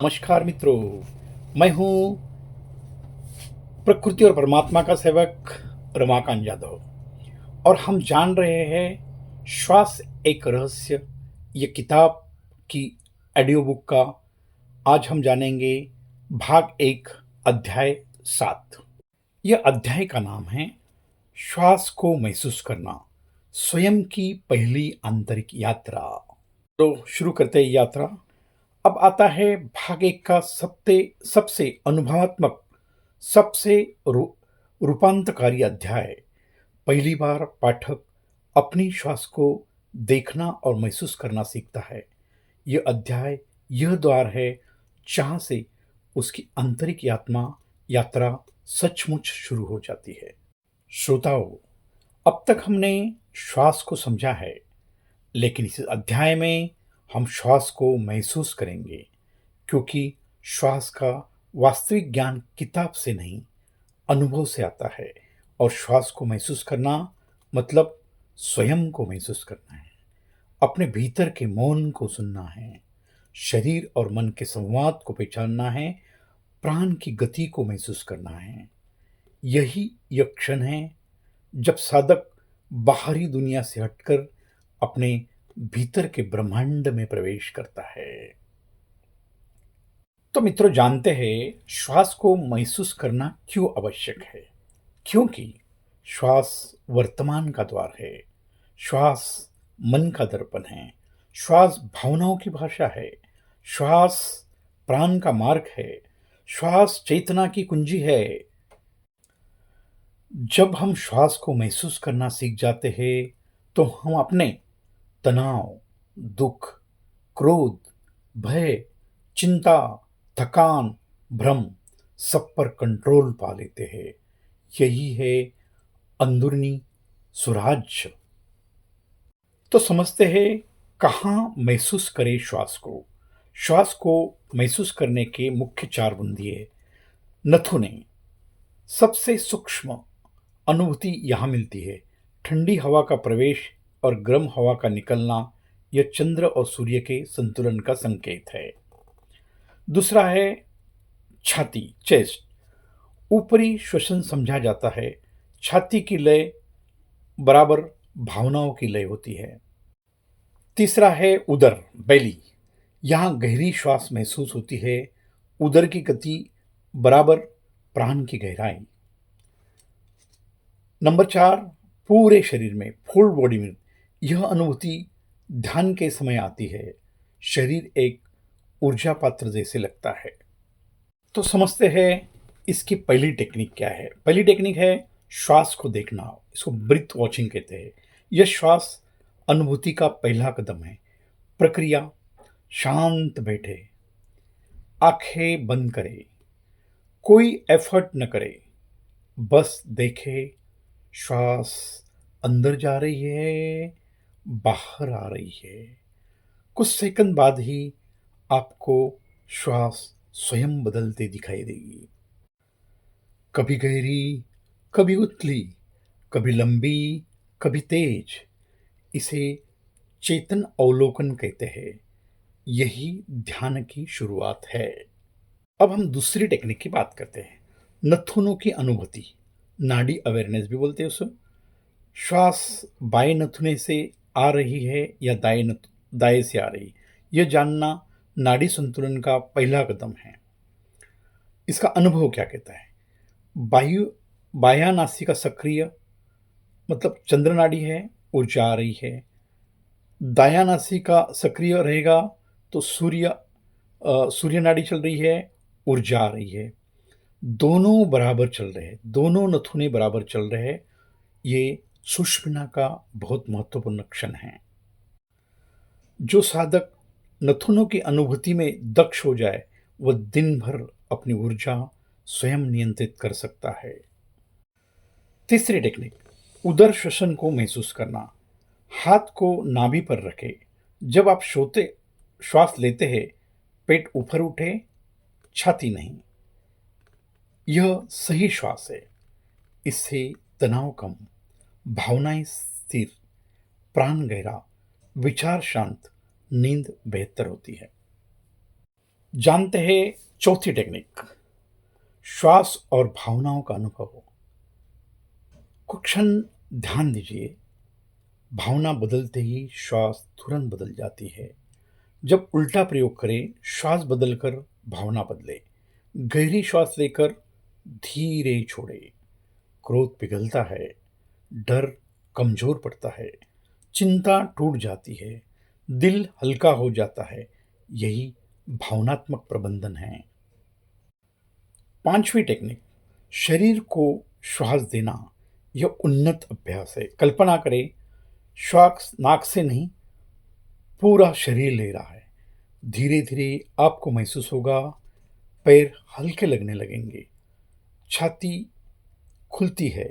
नमस्कार मित्रों। मैं हूं प्रकृति और परमात्मा का सेवक रमाकांत यादव और हम जान रहे हैं श्वास एक रहस्य, ये किताब की ऑडियो बुक का आज हम जानेंगे भाग 1 अध्याय 7। यह अध्याय का नाम है श्वास को महसूस करना, स्वयं की पहली आंतरिक यात्रा। तो शुरू करते हैं यात्रा। अब आता है भाग 1 का सबसे सबसे अनुभवात्मक, सबसे रूपांतकारी अध्याय। पहली बार पाठक अपनी श्वास को देखना और महसूस करना सीखता है। यह अध्याय यह द्वार है जहां से उसकी आंतरिक यात्रा सचमुच शुरू हो जाती है। श्रोताओं, अब तक हमने श्वास को समझा है, लेकिन इस अध्याय में हम श्वास को महसूस करेंगे, क्योंकि श्वास का वास्तविक ज्ञान किताब से नहीं, अनुभव से आता है। और श्वास को महसूस करना मतलब स्वयं को महसूस करना है, अपने भीतर के मौन को सुनना है, शरीर और मन के संवाद को पहचानना है, प्राण की गति को महसूस करना है। यही यह क्षण है जब साधक बाहरी दुनिया से हटकर अपने भीतर के ब्रह्मांड में प्रवेश करता है। तो मित्रों, जानते हैं श्वास को महसूस करना क्यों आवश्यक है? क्योंकि श्वास वर्तमान का द्वार है, श्वास मन का दर्पण है, श्वास भावनाओं की भाषा है, श्वास प्राण का मार्ग है, श्वास चेतना की कुंजी है। जब हम श्वास को महसूस करना सीख जाते हैं तो हम अपने तनाव, दुख, क्रोध, भय, चिंता, थकान, भ्रम सब पर कंट्रोल पा लेते हैं। यही है अंदरूनी स्वराज्य। तो समझते हैं कहाँ महसूस करें श्वास को। श्वास को महसूस करने के मुख्य 4 बुंदिए नथुने। सबसे सूक्ष्म अनुभूति यहाँ मिलती है। ठंडी हवा का प्रवेश और गर्म हवा का निकलना, यह चंद्र और सूर्य के संतुलन का संकेत है। दूसरा है छाती, चेस्ट। ऊपरी श्वसन समझा जाता है, छाती की लय बराबर भावनाओं की लय होती है। तीसरा है उदर, बेली। यहाँ गहरी श्वास महसूस होती है, उदर की गति बराबर प्राण की गहराई। नंबर 4, पूरे शरीर में, फुल बॉडी में। यह अनुभूति ध्यान के समय आती है, शरीर एक ऊर्जा पात्र जैसे लगता है। तो समझते हैं इसकी पहली टेक्निक क्या है। पहली टेक्निक है श्वास को देखना, इसको ब्रीथ वॉचिंग कहते हैं। यह श्वास अनुभूति का पहला कदम है। प्रक्रिया: शांत बैठे, आंखें बंद करें, कोई एफर्ट न करे, बस देखे श्वास अंदर जा रही है, बाहर आ रही है। कुछ सेकंड बाद ही आपको श्वास स्वयं बदलते दिखाई देगी, कभी गहरी, कभी उथली, कभी लंबी, कभी तेज। इसे चेतन अवलोकन कहते हैं। यही ध्यान की शुरुआत है। अब हम दूसरी टेक्निक की बात करते हैं, नथुनों की अनुभूति, नाड़ी अवेयरनेस भी बोलते हैं उसको। श्वास बाएं नथुने से आ रही है या दाएं से आ रही, यह जानना नाड़ी संतुलन का पहला कदम है। इसका अनुभव क्या कहता है? वायु बाह्य नासिका सक्रिय, मतलब चंद्र नाड़ी है, ऊर्जा आ रही है। दाया नासिका सक्रिय रहेगा तो सूर्य नाड़ी चल रही है, ऊर्जा आ रही है। दोनों बराबर चल रहे हैं, दोनों नथुने बराबर चल रहे हैं। ये सुषुम्ना का बहुत महत्वपूर्ण क्षण है। जो साधक नथुनों की अनुभूति में दक्ष हो जाए, वह दिन भर अपनी ऊर्जा स्वयं नियंत्रित कर सकता है। तीसरी टेक्निक, उदर श्वसन को महसूस करना। हाथ को नाभि पर रखें। जब आप श्वास लेते हैं, पेट ऊपर उठे, छाती नहीं। यह सही श्वास है। इससे तनाव कम, भावनाएं स्थिर, प्राण गहरा, विचार शांत, नींद बेहतर होती है। जानते हैं चौथी टेक्निक, श्वास और भावनाओं का अनुभव। कुछ क्षण ध्यान दीजिए, भावना बदलते ही श्वास तुरंत बदल जाती है। जब उल्टा प्रयोग करें, श्वास बदलकर भावना बदले। गहरी श्वास लेकर धीरे छोड़े। क्रोध पिघलता है, डर कमजोर पड़ता है, चिंता टूट जाती है, दिल हल्का हो जाता है। यही भावनात्मक प्रबंधन है। पांचवी टेक्निक, शरीर को श्वास देना। यह उन्नत अभ्यास है। कल्पना करें, श्वास नाक से नहीं, पूरा शरीर ले रहा है। धीरे धीरे आपको महसूस होगा, पैर हल्के लगने लगेंगे, छाती खुलती है,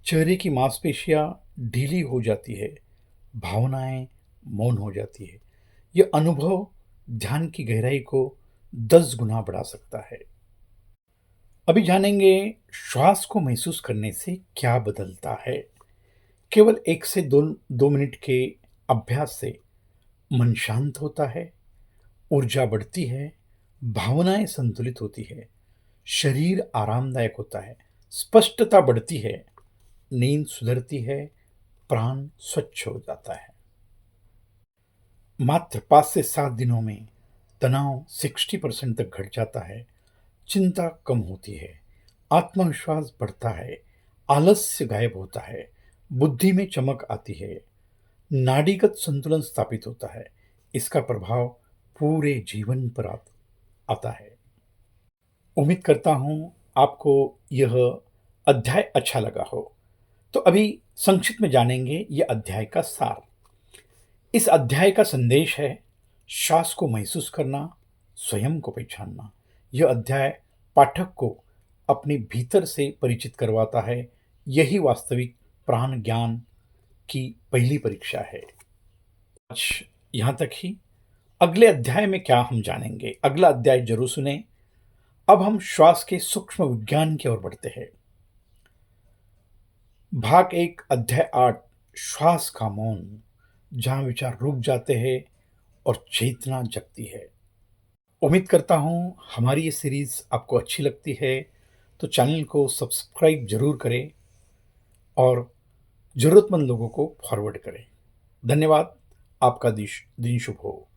चेहरे की मांसपेशियां ढीली हो जाती है, भावनाएं मौन हो जाती है। यह अनुभव ध्यान की गहराई को 10 गुना बढ़ा सकता है। अभी जानेंगे श्वास को महसूस करने से क्या बदलता है। केवल 1 से 2 मिनट के अभ्यास से मन शांत होता है, ऊर्जा बढ़ती है, भावनाएं संतुलित होती है, शरीर आरामदायक होता है, स्पष्टता बढ़ती है, नींद सुधरती है, प्राण स्वच्छ हो जाता है। मात्र 5 से 7 दिनों में तनाव 60% तक घट जाता है, चिंता कम होती है, आत्मविश्वास बढ़ता है, आलस्य गायब होता है, बुद्धि में चमक आती है, नाड़ीगत संतुलन स्थापित होता है। इसका प्रभाव पूरे जीवन पर आता है। उम्मीद करता हूं आपको यह अध्याय अच्छा लगा हो। तो अभी संक्षिप्त में जानेंगे यह अध्याय का सार। इस अध्याय का संदेश है श्वास को महसूस करना, स्वयं को पहचानना। यह अध्याय पाठक को अपने भीतर से परिचित करवाता है। यही वास्तविक प्राण ज्ञान की पहली परीक्षा है। आज यहाँ तक ही। अगले अध्याय में क्या हम जानेंगे, अगला अध्याय जरूर सुने। अब हम श्वास के सूक्ष्म विज्ञान की ओर बढ़ते हैं। भाग 1, अध्याय 8, श्वास का मौन, जहां विचार रुक जाते हैं और चेतना जगती है। उम्मीद करता हूं हमारी ये सीरीज आपको अच्छी लगती है, तो चैनल को सब्सक्राइब जरूर करें और जरूरतमंद लोगों को फॉरवर्ड करें। धन्यवाद। आपका दिन शुभ हो।